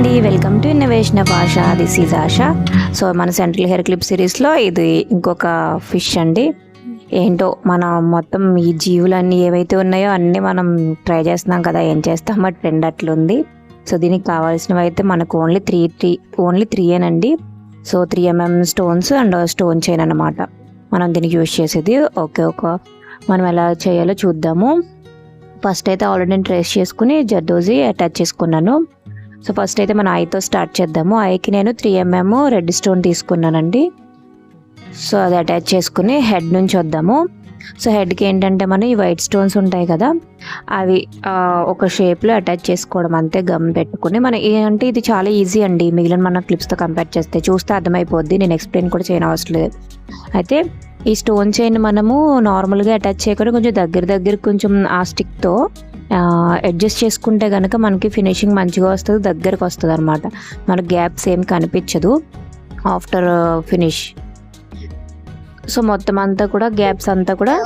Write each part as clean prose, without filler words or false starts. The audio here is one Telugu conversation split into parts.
అండి, welcome to innovation of Asha. This is Asha. So మన సెంట్రల్ హెయిర్ క్లిప్ సిరీస్లో ఇది ఇంకొక ఫిష్ అండి. ఏంటో మనం మొత్తం ఈ జీవులన్నీ ఏవైతే ఉన్నాయో అన్నీ మనం ట్రై చేస్తున్నాం కదా, ఏం చేస్తాం బట్ ట్రెండ్ అట్లుంది. సో దీనికి కావాల్సినవి అయితే మనకు ఓన్లీ త్రీయేనండి. So 3mm stones and stone chain అనమాట మనం దీనికి యూజ్ చేసేది. మనం ఎలా చేయాలో చూద్దాము. ఫస్ట్ అయితే ఆల్రెడీ నేను ట్రేస్ చేసుకుని జర్దోజీ అటాచ్ చేసుకున్నాను. సో ఫస్ట్ అయితే మన ఐతో స్టార్ట్ చేద్దాము. ఐకి నేను 3mm రెడ్ స్టోన్ తీసుకున్నానండి. సో అది అటాచ్ చేసుకుని హెడ్ నుంచి వద్దాము. సో హెడ్కి ఏంటంటే మనం ఈ వైట్ స్టోన్స్ ఉంటాయి కదా, అవి ఒక షేప్లో అటాచ్ చేసుకోవడం అంతే, గమ్ పెట్టుకుని. మన అంటే ఇది చాలా ఈజీ అండి, మిగిలిన మన క్లిప్స్తో కంపేర్ చేస్తే. చూస్తే అర్థమైపోద్ది, నేను ఎక్స్ప్లెయిన్ కూడా చేయని అవసరం లేదు. అయితే ఈ స్టోన్ చైన్ మనము నార్మల్గా అటాచ్ చేయకుండా కొంచెం దగ్గర కొంచెం ఆ స్టిక్తో అడ్జస్ట్ చేసుకుంటే కనుక మనకి ఫినిషింగ్ మంచిగా వస్తుంది, దగ్గరకు వస్తుంది అనమాట. మనకు గ్యాప్స్ ఏం కనిపించదు ఆఫ్టర్ ఫినిష్. సో మొత్తం అంతా కూడా గ్యాప్స్ అంతా కూడా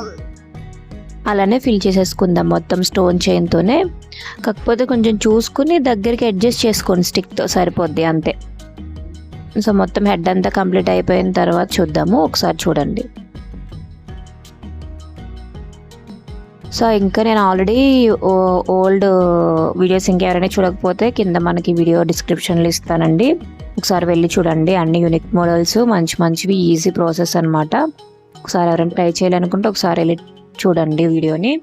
అలానే ఫిల్ చేసేసుకుందాం మొత్తం స్టోన్ చైన్తోనే. కాకపోతే కొంచెం చూసుకుని దగ్గరికి అడ్జస్ట్ చేసుకోండి, స్టిక్తో సరిపోద్ది అంతే. సో మొత్తం హెడ్ అంతా కంప్లీట్ అయిపోయిన తర్వాత చూద్దాము, ఒకసారి చూడండి. సో ఇంకా నేను ఆల్రెడీ ఓల్డ్ వీడియోస్ ఇంకెవరైనా చూడకపోతే కింద మనకి వీడియో డిస్క్రిప్షన్లో ఇస్తానండి, ఒకసారి వెళ్ళి చూడండి. అన్ని యూనిక్ మోడల్స్ మంచివి, ఈజీ ప్రాసెస్ అనమాట. ఒకసారి ఎవరైనా ట్రై చేయాలనుకుంటే ఒకసారి వెళ్ళి చూడండి వీడియోని.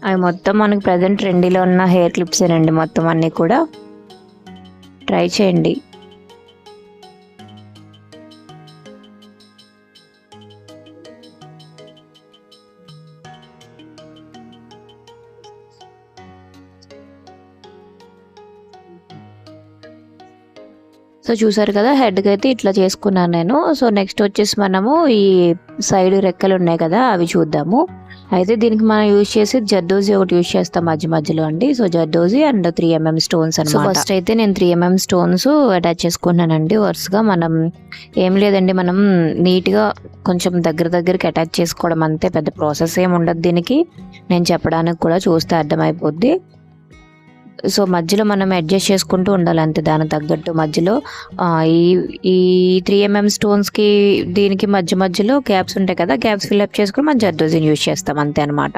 అవి మొత్తం మనకి ప్రజెంట్ ట్రెండీలో ఉన్న హెయిర్ క్లిప్సేనండి, మొత్తం అన్నీ కూడా ట్రై చేయండి. సో చూసారు కదా, హెడ్కి అయితే ఇట్లా చేసుకున్నాను నేను. సో నెక్స్ట్ వచ్చేసి మనము ఈ సైడ్ రెక్కలు ఉన్నాయి కదా, అవి చూద్దాము. అయితే దీనికి మనం యూజ్ చేసి జర్దోజీ ఒకటి యూజ్ చేస్తాం మధ్యలో అండి. So zardozi and 3mm stones అనమాట. ఫస్ట్ అయితే నేను 3mm స్టోన్స్ అటాచ్ చేసుకున్నానండి వరుసగా. మనం ఏం లేదండి, మనం నీట్గా కొంచెం దగ్గరికి అటాచ్ చేసుకోవడం అంతే, పెద్ద ప్రాసెస్ ఏమి ఉండదు దీనికి. నేను చెప్పడానికి కూడా చూస్తే అర్థమైపోద్ది. సో మధ్యలో మనం అడ్జస్ట్ చేసుకుంటూ ఉండాలి అంతే, దానికి తగ్గట్టు మధ్యలో ఈ 3mm స్టోన్స్కి దీనికి మధ్యలో గ్యాప్స్ ఉంటాయి కదా, గ్యాప్స్ ఫిల్అప్ చేసుకుని మనం జర్దోజీని యూజ్ చేస్తాం అంతే అనమాట.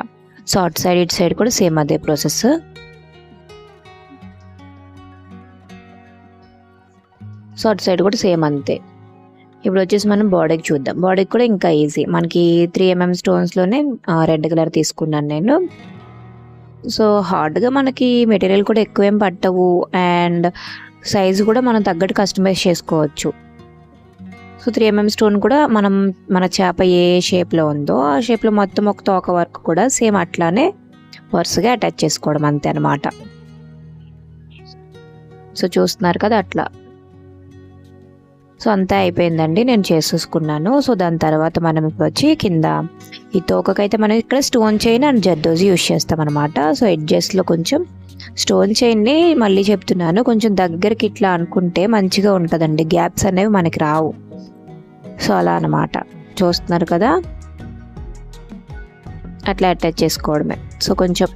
సో అటు సైడ్ ఇటు సైడ్ కూడా సేమ్ అదే ప్రాసెస్. సో అటు సైడ్ కూడా సేమ్ అంతే. ఇప్పుడు వచ్చేసి మనం బాడీకి చూద్దాం. బాడీకి కూడా ఇంకా ఈజీ, మనకి 3mm స్టోన్స్లోనే రెడ్ కలర్ తీసుకున్నాను నేను. సో హార్డ్గా మనకి మెటీరియల్ కూడా ఎక్కువేం పట్టవు, అండ్ సైజు కూడా మనం తగ్గట్టు కస్టమైజ్ చేసుకోవచ్చు. సో 3mm స్టోన్ కూడా మన చేప ఏ షేప్లో ఉందో ఆ షేప్లో మొత్తం ఒక తోక వరకు కూడా సేమ్ అట్లానే వరుసగా అటాచ్ చేసుకోవడం అంతే అనమాట. సో చూస్తున్నారు కదా అట్లా. సో అంతా అయిపోయిందండి, నేను చేసేసుకున్నాను. సో దాని తర్వాత మనం ఇప్పుడు వచ్చి కింద ఈ తోకకైతే మనం ఇక్కడ stone chain and zardozi use చేస్తాం అనమాట. సో ఎడ్జెస్ట్లో కొంచెం స్టోన్ చైన్ని మళ్ళీ చెప్తున్నాను, కొంచెం దగ్గరికి ఇట్లా అనుకుంటే మంచిగా ఉంటుందండి, గ్యాప్స్ అనేవి మనకి రావు. సో అలా అనమాట, చూస్తున్నారు కదా, అట్లా అటాచ్ చేసుకోవడమే. సో కొంచెం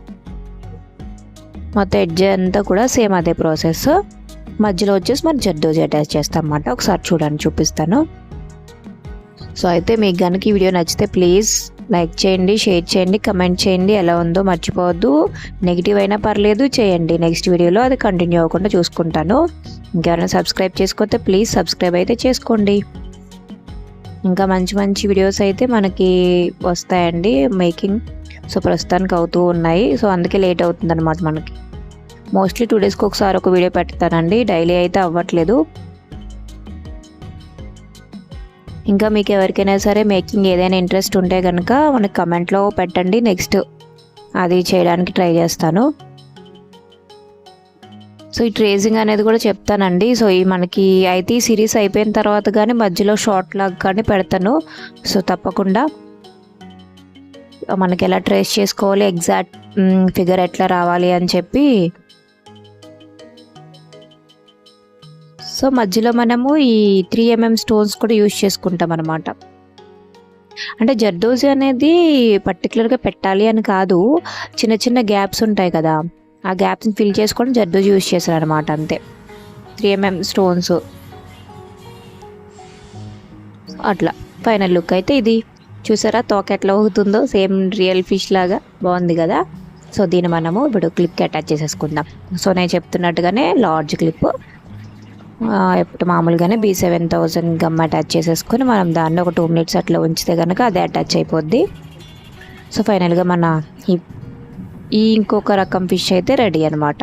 మొత్తం ఎడ్జ్ అంతా కూడా సేమ్ అదే ప్రాసెస్. మధ్యలో వచ్చేసి మనం జర్దోజీ అటాచ్ చేస్తాం అన్నమాట. ఒకసారి చూడండి, చూపిస్తాను. సో అయితే మీకు కనుక ఈ వీడియో నచ్చితే ప్లీజ్ లైక్ చేయండి, షేర్ చేయండి, కమెంట్ చేయండి, ఎలా ఉందో మర్చిపోవద్దు. నెగిటివ్ అయినా పర్లేదు చేయండి, నెక్స్ట్ వీడియోలో అది కంటిన్యూ అవ్వకుండా చూసుకుంటాను. ఇంకెవరైనా సబ్స్క్రైబ్ చేసుకోతే ప్లీజ్ సబ్స్క్రైబ్ అయితే చేసుకోండి. ఇంకా మంచి వీడియోస్ అయితే మనకి వస్తాయండి మేకింగ్. సో ప్రస్తుతానికి అవుతూ ఉన్నాయి, సో అందుకే లేట్ అవుతుంది అనమాట. మనకి మోస్ట్లీ 2 డేస్కి ఒకసారి ఒక వీడియో పెడతానండి, డైలీ అయితే అవ్వట్లేదు. ఇంకా మీకు ఎవరికైనా సరే మేకింగ్ ఏదైనా ఇంట్రెస్ట్ ఉంటే కనుక మనకి కమెంట్లో పెట్టండి, నెక్స్ట్ అది చేయడానికి ట్రై చేస్తాను. సో ఈ ట్రేసింగ్ అనేది కూడా చెప్తానండి. సో ఈ మనకి అయితే ఈ సిరీస్ అయిపోయిన తర్వాత కానీ మధ్యలో షార్ట్ లాగ్ కానీ పెడతాను. సో తప్పకుండా మనకి ఎలా ట్రేస్ చేసుకోవాలి, ఎగ్జాక్ట్ ఫిగర్ ఎట్లా రావాలి అని చెప్పి. సో మధ్యలో మనము ఈ 3mm స్టోన్స్ కూడా యూజ్ చేసుకుంటాం అనమాట. అంటే జర్దోజీ అనేది పర్టికులర్గా పెట్టాలి అని కాదు, చిన్న చిన్న గ్యాప్స్ ఉంటాయి కదా, ఆ గ్యాప్స్ని ఫిల్ చేసుకొని జర్దోజీ యూజ్ చేశారు అనమాట, అంతే. 3mm స్టోన్స్ అట్లా. ఫైనల్ లుక్ అయితే ఇది. చూసారా తోక ఎట్లా ఊగుతుందో, సేమ్ రియల్ ఫిష్ లాగా బాగుంది కదా. సో దీన్ని మనము ఇప్పుడు క్లిప్కి అటాచ్ చేసేసుకుందాం. సో నేను చెప్తున్నట్టుగానే లార్జ్ క్లిప్, ఎప్పుడు మామూలుగానే B7000 గమ్ అటాచ్ చేసేసుకొని మనం దాన్ని ఒక 2 minutes అట్లా ఉంచితే కనుక అదే అటాచ్ అయిపోద్ది. సో ఫైనల్గా మన ఈ ఇంకొక రకం ఫిష్ అయితే రెడీ అనమాట.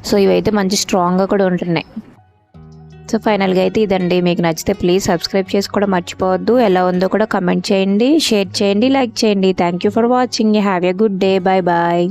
సో ఇవైతే మంచి స్ట్రాంగ్గా కూడా ఉంటున్నాయి. సో ఫైనల్గా అయితే ఇదండి. మీకు నచ్చితే ప్లీజ్ సబ్స్క్రైబ్ చేసుకోవడం మర్చిపోవద్దు. ఎలా ఉందో కూడా కమెంట్ చేయండి, షేర్ చేయండి, లైక్ చేయండి. Thank you for watching. Have a good day. Bye bye.